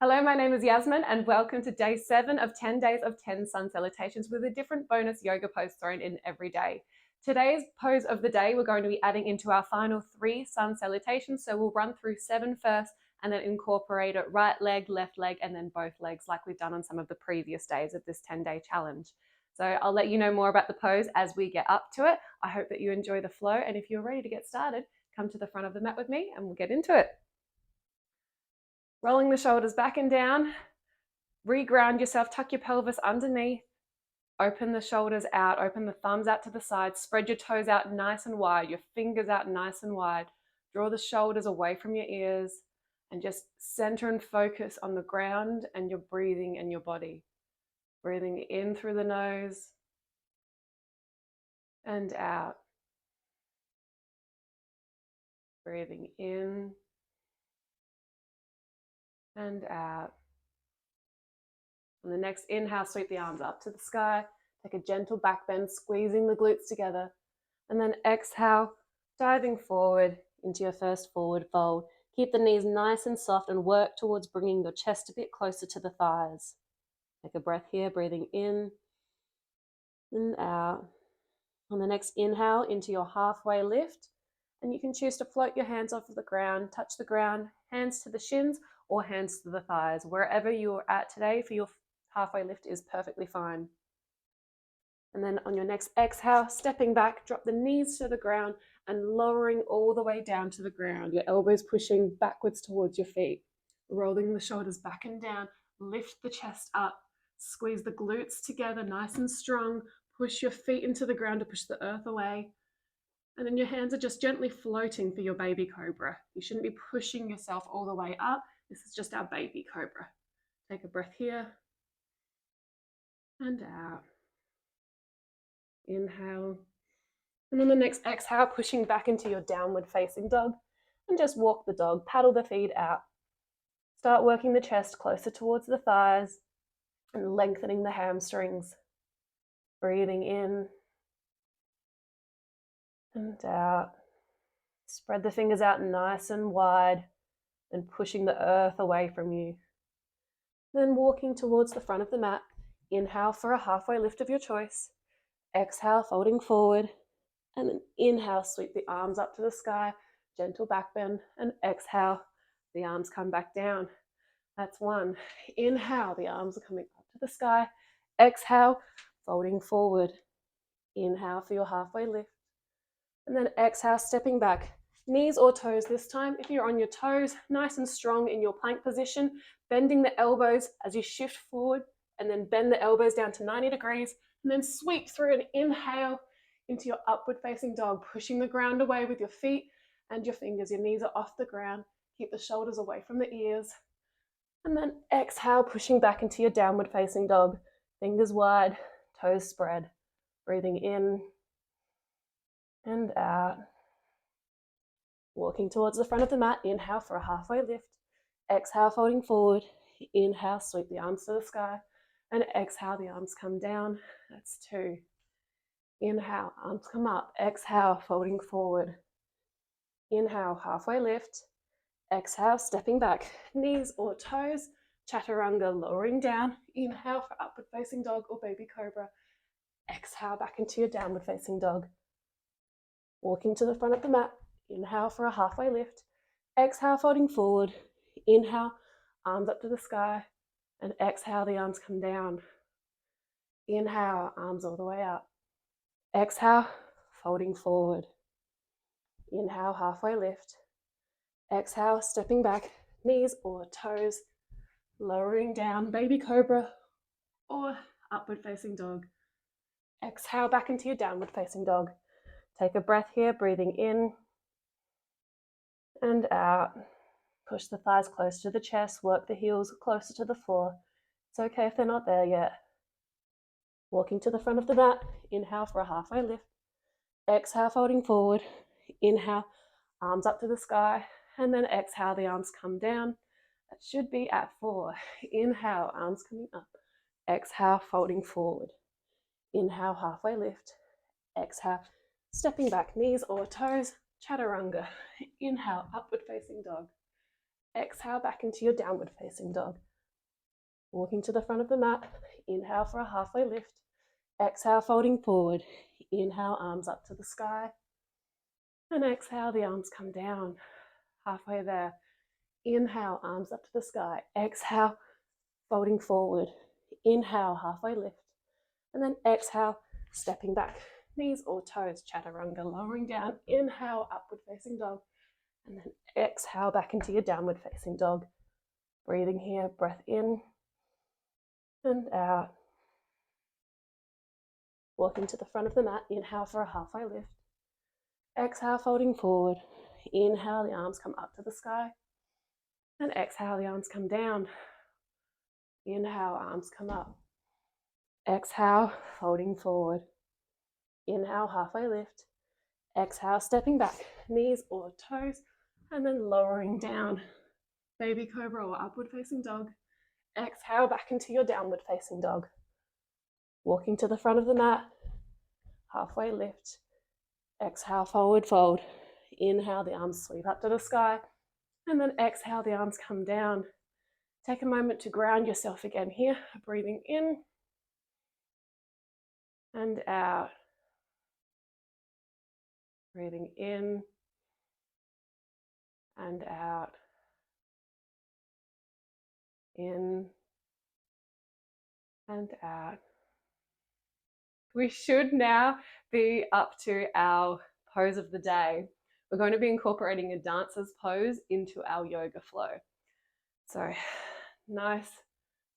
Hello, my name is Yasmin and welcome to day 7 of 10 days of 10 sun salutations with a different bonus yoga pose thrown in every day. Today's pose of the day we're going to be adding into our final 3 sun salutations. So we'll run through 7 first and then incorporate it right leg, left leg, and then both legs like we've done on some of the previous days of this 10-day challenge. So I'll let you know more about the pose as we get up to it. I hope that you enjoy the flow, and if you're ready to get started, come to the front of the mat with me and we'll get into it. Rolling the shoulders back and down, reground yourself, tuck your pelvis underneath, open the shoulders out, open the thumbs out to the side, spread your toes out nice and wide, your fingers out nice and wide, draw the shoulders away from your ears, and just center and focus on the ground and your breathing and your body. Breathing in through the nose and out. Breathing in and out. On the next inhale, sweep the arms up to the sky. Take a gentle back bend, squeezing the glutes together. And then exhale, diving forward into your first forward fold. Keep the knees nice and soft and work towards bringing your chest a bit closer to the thighs. Take a breath here, breathing in and out. On the next inhale, into your halfway lift. And you can choose to float your hands off of the ground, touch the ground, hands to the shins or hands to the thighs. Wherever you're at today for your halfway lift is perfectly fine. And then on your next exhale, stepping back, drop the knees to the ground and lowering all the way down to the ground. Your elbows pushing backwards towards your feet. Rolling the shoulders back and down, lift the chest up, squeeze the glutes together nice and strong, push your feet into the ground to push the earth away. And then your hands are just gently floating for your baby cobra. You shouldn't be pushing yourself all the way up. This is just our baby cobra. Take a breath here and out. Inhale. And on the next exhale, pushing back into your downward facing dog and just walk the dog, paddle the feet out. Start working the chest closer towards the thighs and lengthening the hamstrings. Breathing in and out. Spread the fingers out nice and wide and pushing the earth away from you. Then walking towards the front of the mat. Inhale for a halfway lift of your choice. Exhale, folding forward. And then inhale, sweep the arms up to the sky. Gentle back bend. And exhale, the arms come back down. That's 1. Inhale, the arms are coming up to the sky. Exhale, folding forward. Inhale for your halfway lift. And then exhale, stepping back. Knees or toes this time. If you're on your toes, nice and strong in your plank position, bending the elbows as you shift forward, and then bend the elbows down to 90 degrees, and then sweep through and inhale into your upward facing dog, pushing the ground away with your feet and your fingers. Your knees are off the ground. Keep the shoulders away from the ears. And then exhale, pushing back into your downward facing dog. Fingers wide, toes spread. Breathing in and out. Walking towards the front of the mat. Inhale for a halfway lift. Exhale, folding forward. Inhale, sweep the arms to the sky. And exhale, the arms come down. That's 2. Inhale, arms come up. Exhale, folding forward. Inhale, halfway lift. Exhale, stepping back. Knees or toes. Chaturanga, lowering down. Inhale for upward facing dog or baby cobra. Exhale, back into your downward facing dog. Walking to the front of the mat. Inhale for a halfway lift. Exhale, folding forward. Inhale, arms up to the sky. And exhale, the arms come down. Inhale, arms all the way up. Exhale, folding forward. Inhale, halfway lift. Exhale, stepping back, knees or toes, lowering down, baby cobra or upward facing dog. Exhale, back into your downward facing dog. Take a breath here, breathing in and out. Push the thighs close to the chest, work the heels closer to the floor. It's okay if they're not there yet. Walking to the front of the mat, inhale for a halfway lift. Exhale, folding forward. Inhale, arms up to the sky. And then exhale, the arms come down. That should be at 4. Inhale, arms coming up. Exhale, folding forward. Inhale, halfway lift. Exhale, stepping back, knees or toes, chaturanga. Inhale, upward facing dog. Exhale, back into your downward facing dog. Walking to the front of the mat. Inhale for a halfway lift. Exhale, folding forward. Inhale, arms up to the sky. And exhale, the arms come down. Halfway there. Inhale, arms up to the sky. Exhale, folding forward. Inhale, halfway lift. And then exhale, stepping back. Knees or toes, chaturanga, lowering down. Inhale, upward facing dog. And then exhale back into your downward facing dog. Breathing here, breath in and out. Walking to the front of the mat. Inhale for a halfway lift. Exhale, folding forward. Inhale, the arms come up to the sky. And exhale, the arms come down. Inhale, arms come up. Exhale, folding forward. Inhale, halfway lift. Exhale, stepping back, knees or toes, and then lowering down. Baby cobra or upward facing dog. Exhale back into your downward facing dog. Walking to the front of the mat. Halfway lift. Exhale, forward fold. Inhale, the arms sweep up to the sky. And then exhale, the arms come down. Take a moment to ground yourself again here. Breathing in and out. Breathing in and out. In and out. We should now be up to our pose of the day. We're going to be incorporating a dancer's pose into our yoga flow. So nice,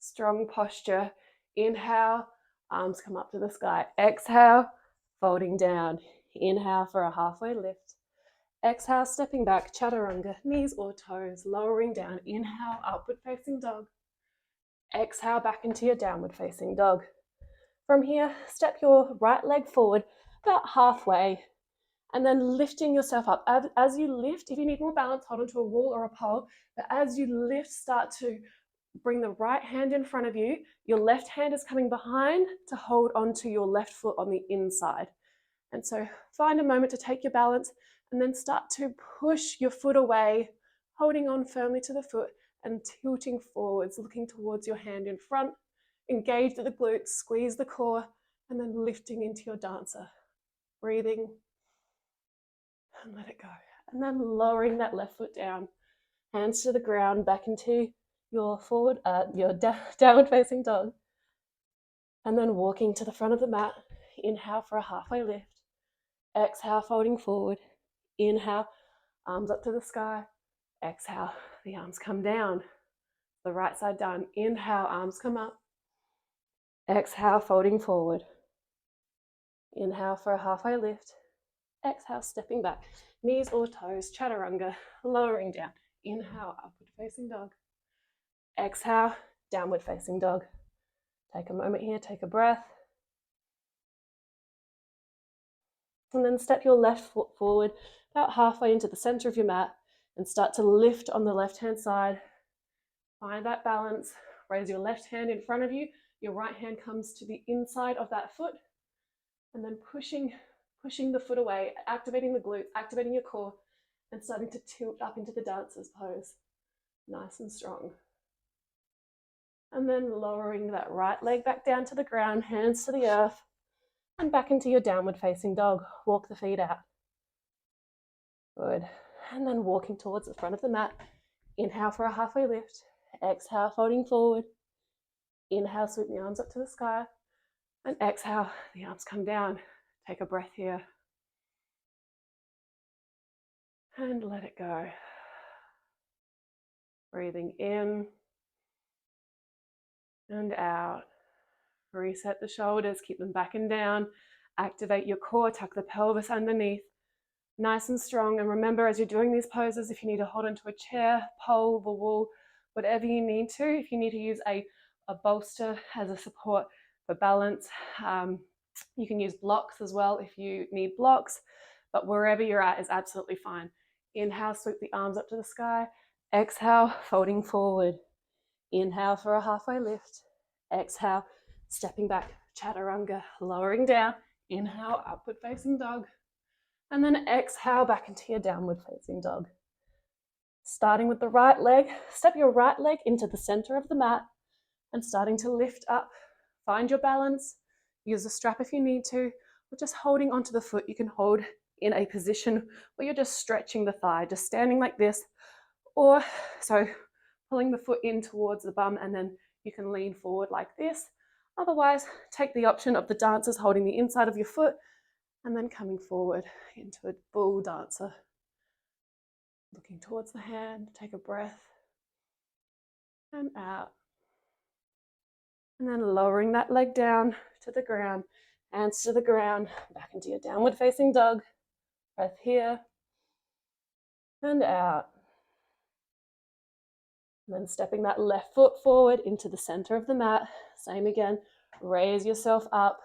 strong posture. Inhale, arms come up to the sky. Exhale, folding down. Inhale for a halfway lift. Exhale, stepping back, chaturanga, knees or toes, lowering down. Inhale, upward facing dog. Exhale, back into your downward facing dog. From here, step your right leg forward about halfway and then lifting yourself up. As you lift, if you need more balance, hold onto a wall or a pole. But as you lift, start to bring the right hand in front of you. Your left hand is coming behind to hold onto your left foot on the inside. And so find a moment to take your balance and then start to push your foot away, holding on firmly to the foot and tilting forwards, looking towards your hand in front. Engage the glutes, squeeze the core, and then lifting into your dancer. Breathing and let it go. And then lowering that left foot down, hands to the ground, back into your forward, downward facing dog. And then walking to the front of the mat. Inhale for a halfway lift. Exhale, folding forward. Inhale, arms up to the sky. Exhale, the arms come down. The right side done. Inhale, arms come up. Exhale, folding forward. Inhale for a halfway lift. Exhale, stepping back. Knees or toes, chaturanga, lowering down. Inhale, upward facing dog. Exhale, downward facing dog. Take a moment here, take a breath. And then step your left foot forward about halfway into the center of your mat and start to lift on the left-hand side. Find that balance. Raise your left hand in front of you. Your right hand comes to the inside of that foot. And then pushing the foot away, activating the glutes, activating your core, and starting to tilt up into the dancer's pose. Nice and strong. And then lowering that right leg back down to the ground, hands to the earth, and back into your downward facing dog. Walk the feet out. Good. And then walking towards the front of the mat. Inhale for a halfway lift. Exhale, folding forward. Inhale, sweep the arms up to the sky. And exhale, the arms come down. Take a breath here. And let it go. Breathing in and out. Reset the shoulders, keep them back and down. Activate your core, tuck the pelvis underneath. Nice and strong. And remember, as you're doing these poses, if you need to hold onto a chair, pole, the wall, whatever you need to, if you need to use a bolster as a support for balance, you can use blocks as well if you need blocks, but wherever you're at is absolutely fine. Inhale, sweep the arms up to the sky. Exhale, folding forward. Inhale for a halfway lift. Exhale, stepping back, chaturanga, lowering down. Inhale, upward facing dog. And then exhale back into your downward facing dog. Starting with the right leg, step your right leg into the center of the mat and starting to lift up. Find your balance, use a strap if you need to, or just holding onto the foot. You can hold in a position where you're just stretching the thigh, just standing like this, or so pulling the foot in towards the bum, and then you can lean forward like this. Otherwise, take the option of the dancers holding the inside of your foot and then coming forward into a bull dancer. Looking towards the hand, take a breath and out. And then lowering that leg down to the ground, hands to the ground, back into your downward facing dog. Breath here and out. And then stepping that left foot forward into the center of the mat. Same again, raise yourself up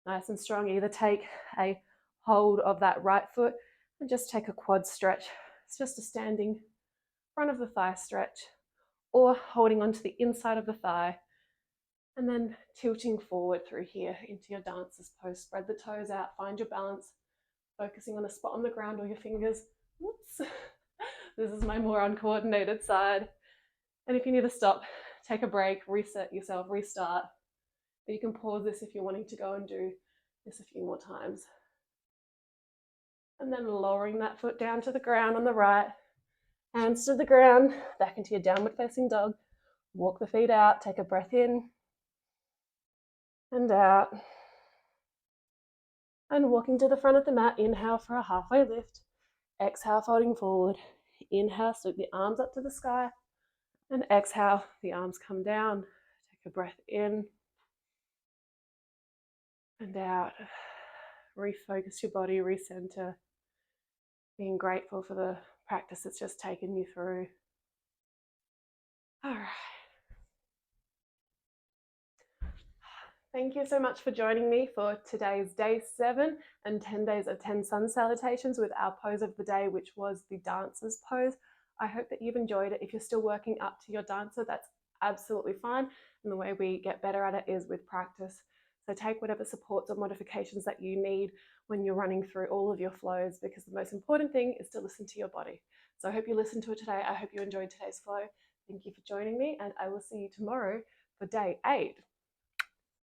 nice and strong. Either take a hold of that right foot and just take a quad stretch. It's just a standing front of the thigh stretch, or holding onto the inside of the thigh and then tilting forward through here into your dancer's pose. Spread the toes out, find your balance, focusing on a spot on the ground or your fingers. Whoops. This is my more uncoordinated side. And if you need to stop, take a break, reset yourself, restart. But you can pause this if you're wanting to go and do this a few more times. And then lowering that foot down to the ground on the right, hands to the ground, back into your downward facing dog. Walk the feet out, take a breath in and out. And walking to the front of the mat, inhale for a halfway lift. Exhale, folding forward. Inhale, sweep the arms up to the sky. And exhale, the arms come down. Take a breath in and out. Refocus your body, recenter. Being grateful for the practice that's just taken you through. All right. Thank you so much for joining me for today's day 7 and 10 days of 10 sun salutations with our pose of the day, which was the dancer's pose. I hope that you've enjoyed it. If you're still working up to your dancer, that's absolutely fine. And the way we get better at it is with practice. So take whatever supports or modifications that you need when you're running through all of your flows, because the most important thing is to listen to your body. So I hope you listened to it today. I hope you enjoyed today's flow. Thank you for joining me, and I will see you tomorrow for day 8.